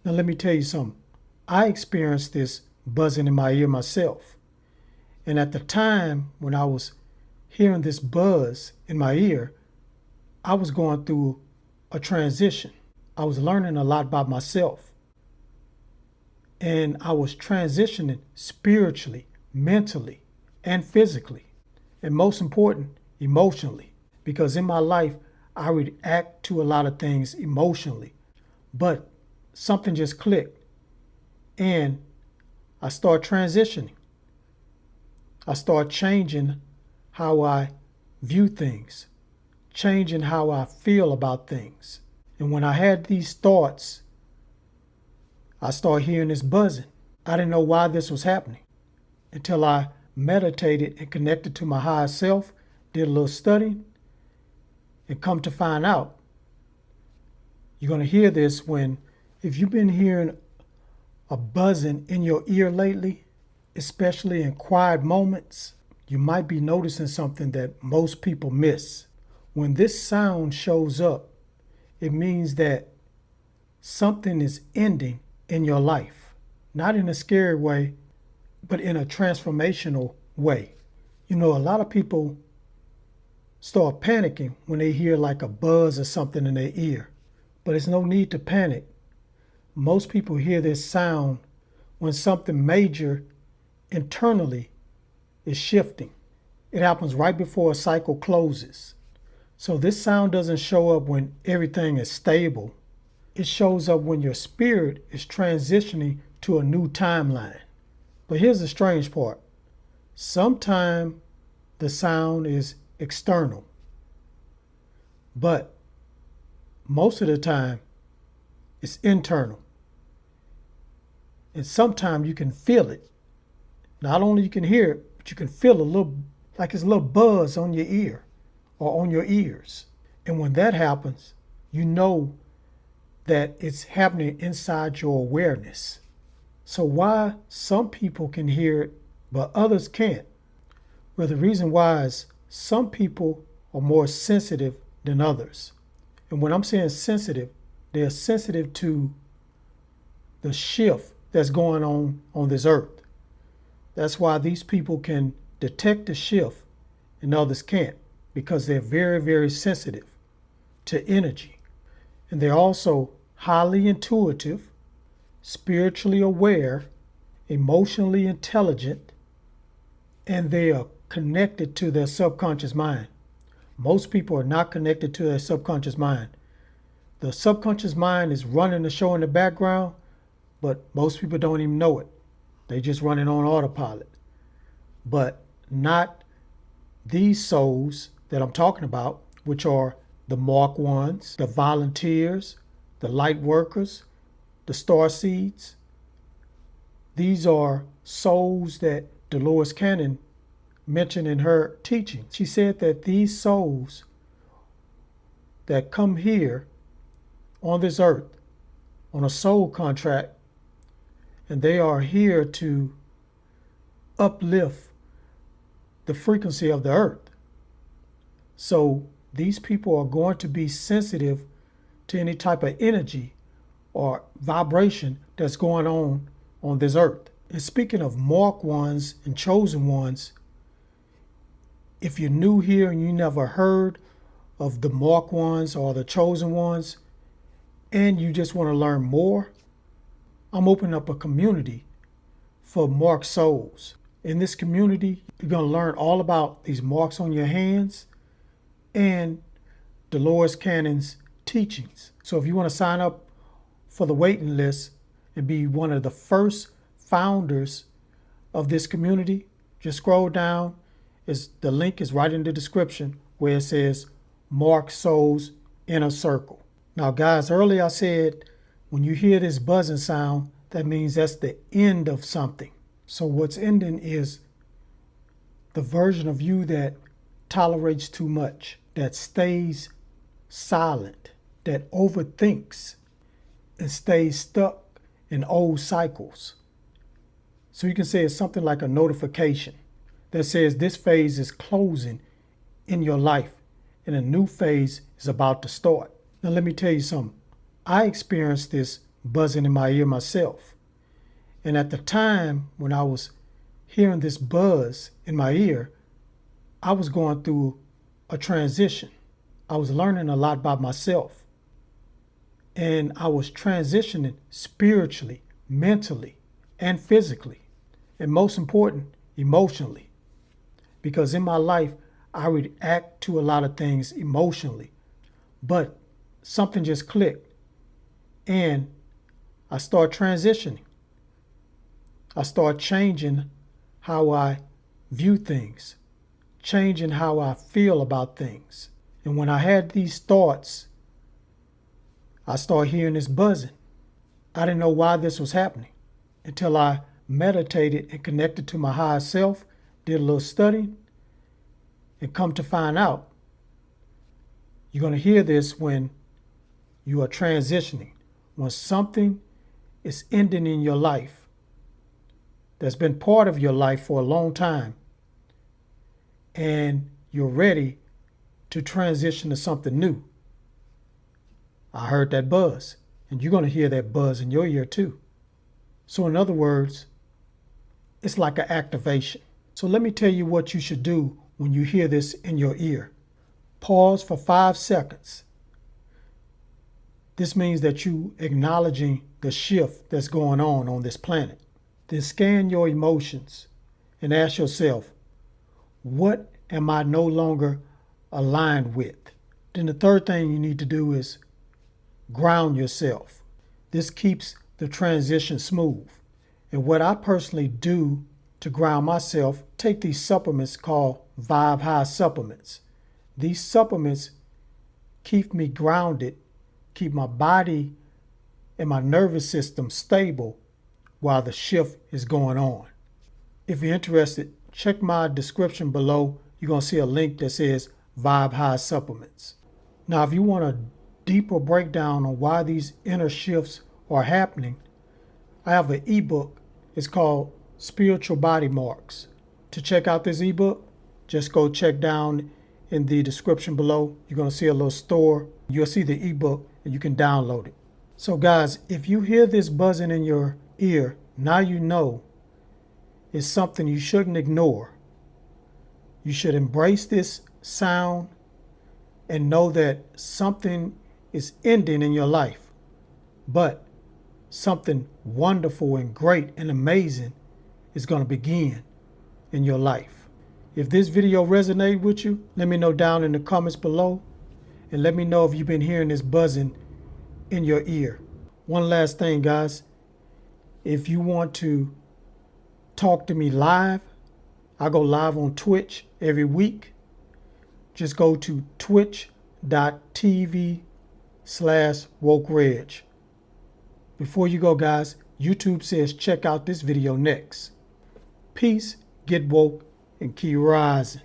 Now let me tell you something. I experienced this buzzing in my ear myself. And at the time when I was hearing this buzz in my ear, I was going through a transition. I was learning a lot about myself. And I was transitioning spiritually, mentally, and physically. And most important, emotionally. Because in my life, I react to a lot of things emotionally. But something just clicked. And I started transitioning. I started changing how I view things, changing how I feel about things. And when I had these thoughts, I started hearing this buzzing. I didn't know why this was happening until I meditated and connected to my higher self, did a little studying, and come to find out. You're going to hear this if you've been hearing a buzzing in your ear lately, especially in quiet moments, you might be noticing something that most people miss. When this sound shows up, it means that something is ending in your life. Not in a scary way, but in a transformational way. You know, a lot of people start panicking when they hear like a buzz or something in their ear. But there's no need to panic. Most people hear this sound when something major internally is shifting. It happens right before a cycle closes. So this sound doesn't show up when everything is stable. It shows up when your spirit is transitioning to a new timeline. But here's the strange part. Sometimes the sound is external. But most of the time, it's internal. And sometimes you can feel it. Not only you can hear it, but you can feel like it's a little buzz on your ear or on your ears. And when that happens, you know that it's happening inside your awareness. So why some people can hear it, but others can't? Well, the reason why is some people are more sensitive than others. And when I'm saying sensitive, they're sensitive to the shift that's going on this earth. That's why these people can detect the shift and others can't, because they're very, very sensitive to energy. And they're also highly intuitive, spiritually aware, emotionally intelligent, and they are connected to their subconscious mind. Most people are not connected to their subconscious mind. The subconscious mind is running the show in the background, but most people don't even know it. They just running on autopilot. But not these souls that I'm talking about, which are the marked ones, the volunteers, the light workers, the star seeds. These are souls that Dolores Cannon mentioned in her teaching. She said that these souls that come here on this earth on a soul contract, and they are here to uplift the frequency of the earth. So these people are going to be sensitive to any type of energy or vibration that's going on this earth. And speaking of marked ones and chosen ones, if you're new here and you never heard of the marked ones or the chosen ones, and you just want to learn more, I'm opening up a community for marked souls. In this community, you're going to learn all about these marks on your hands and Dolores Cannon's teachings. So if you want to sign up for the waiting list and be one of the first founders of this community, just scroll down. The link is right in the description where it says Marked Souls Inner Circle. Now guys, earlier I said when you hear this buzzing sound, that means that's the end of something. So what's ending is the version of you that tolerates too much, that stays silent, that overthinks and stays stuck in old cycles. So you can say it's something like a notification that says this phase is closing in your life and a new phase is about to start. Now let me tell you something. I experienced this buzzing in my ear myself. And at the time when I was hearing this buzz in my ear, I was going through a transition. I was learning a lot about myself. And I was transitioning spiritually, mentally, and physically. And most important, emotionally. Because in my life, I react to a lot of things emotionally. But something just clicked. And I started transitioning. I started changing how I view things, changing how I feel about things. And when I had these thoughts, I started hearing this buzzing. I didn't know why this was happening until I meditated and connected to my higher self, did a little studying, and come to find out, you're going to hear this when you are transitioning, when something is ending in your life that's been part of your life for a long time, and you're ready to transition to something new. I heard that buzz, and you're going to hear that buzz in your ear too. So in other words, it's like an activation. So let me tell you what you should do when you hear this in your ear. Pause for 5 seconds. This means that you acknowledging the shift that's going on this planet. Then scan your emotions and ask yourself, what am I no longer aligned with? Then the third thing you need to do is ground yourself. This keeps the transition smooth. And what I personally do to ground myself, take these supplements called Vibe High supplements. These supplements keep me grounded, keep my body and my nervous system stable while the shift is going on. If you're interested, check my description below. You're going to see a link that says Vibe High supplements. Now, if you want a deeper breakdown on why these inner shifts are happening, I have an ebook. It's called Spiritual Body Marks. To check out this ebook, just go check down in the description below. You're going to see a little store. You'll see the ebook and you can download it. So guys, if you hear this buzzing in your ear, now you know it's something you shouldn't ignore. You should embrace this sound and know that something is ending in your life, but something wonderful and great and amazing is going to begin in your life. If this video resonated with you, let me know down in the comments below, and let me know if you've been hearing this buzzing in your ear. One last thing, guys. If you want to talk to me live, I go live on Twitch every week. Just go to twitch.tv/wokereg. Before you go, guys, YouTube says check out this video next. Peace, get woke, and keep rising.